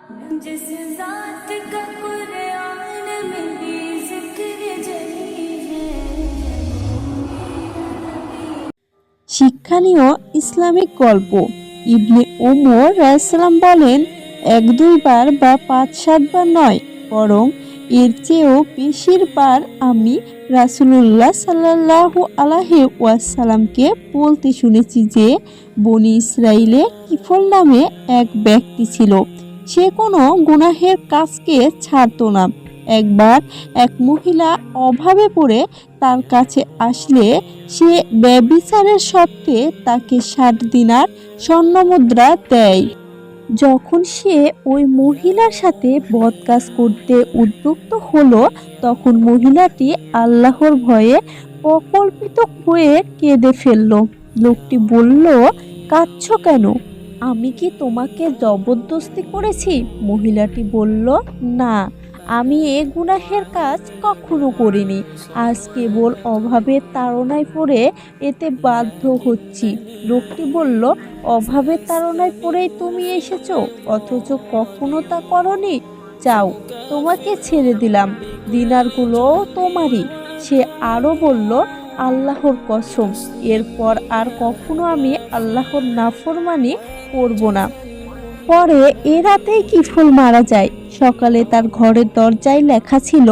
जिस जात का कुरान में भी जिक्र जली है। শিক্ষণীয় ইসলামিক গল্প। ইবনে ওমর রাদিয়াল্লাহু বলেন, 1-2 বার বা 5-7 বার নয়, বরং এর চেয়েও বেশিরবার আমি রাসূলুল্লাহ সাল্লাল্লাহু আলাইহি ওয়াসাল্লামকে বলতে শুনেছি যে বনী ইসরাইলে কিফল নামে এক ব্যক্তি ছিল। সে কোনো গুনাহের কাজকে ছাড়ত না। একবার এক মহিলা অভাবে পড়ে তার কাছে আসলে সে ব্যভিচারের সত্ত্বে তাকে 60 দিনার স্বর্ণমুদ্রা দেয়। যখন সে ওই মহিলার সাথে বদকাজ করতে উদ্যুক্ত হলো, তখন মহিলাটি আল্লাহর ভয়ে প্রকল্পিত হয়ে কেঁদে ফেলল। লোকটি বলল, কাঁদছ কেন? আমি কি তোমাকে জবরদস্তি করেছি? মহিলাটি বলল, না, আমি এ গুনাহের কাজ কখনো করিনি। আজ কেবল অভাবের তাড়নায় পড়ে এতে বাধ্য হচ্ছি। লোকটি বলল, অভাবের তাড়নায় পড়েই তুমি এসেছো, অথচ কখনো তা করনি? যাও, তোমাকে ছেড়ে দিলাম, দিনারগুলোও তোমারই। সে আরও বলল, আল্লাহর কসম, এরপর আর কখনো আমি আল্লাহর নাফরমানি করব না। পরে এ রাতেই কিফল মারা যায়। সকালে তার ঘরের দরজায় লেখা ছিল,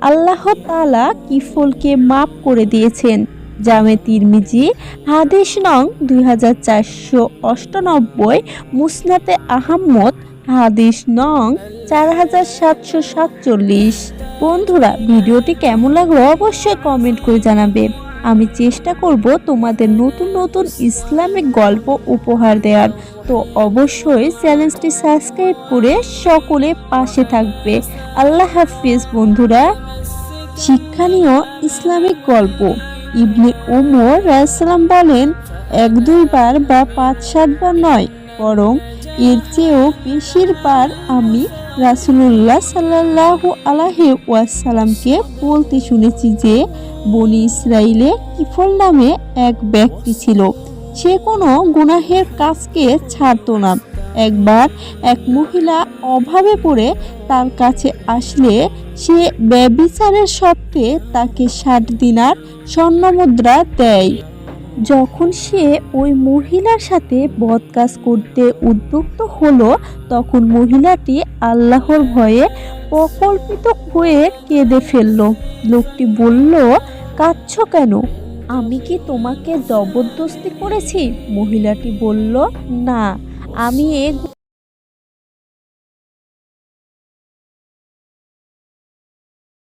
আল্লাহ তাআলা কিফলকে মাফ করে দিয়েছেন। জামে তিরমিজি হাদিস নং 2498, মুসনাদে আহমদ হাদিস নং 4747। বন্ধুরা, ভিডিওটি কেমন লাগলো অবশ্যই কমেন্ট করে জানাবে। আমি চেষ্টা করব তোমাদের নতুন নতুন ইসলামিক গল্প উপহার দেওয়ার। তো অবশ্যই চ্যানেলটি সাবস্ক্রাইব করে সকলে পাশে থাকবে। আল্লাহ হাফিজ বন্ধুরা। শিক্ষণীয় ইসলামিক গল্প। ইবনে ওমর রাদিয়াল্লাহু বলেন, 1-2 বার বা 5-7 বার নয়, বরং এর চেয়েও বেশিরবার আমি রাসূলুল্লাহ সাল্লাল্লাহু আলাইহি ওয়াসাল্লামকে বলতে শুনেছি যে বনী ইসরাইলে কিফল নামে এক ব্যক্তি ছিল। সে কোনো গুনাহের কাজকে ছাড়ত না। একবার এক মহিলা অভাবে পড়ে তার কাছে আসলে সে ব্যভিচারের সত্ত্বে তাকে 60 দিনার স্বর্ণমুদ্রা দেয়। যখন সে ওই মহিলার সাথে বদকাজ করতে উদ্যুক্ত হলো, তখন মহিলাটি আল্লাহর ভয়ে প্রকল্পিত হয়ে কেঁদে ফেলল। লোকটি বলল, কাঁদছ কেন? আমি কি তোমাকে জবরদস্তি করেছি? মহিলাটি বলল, না, আমি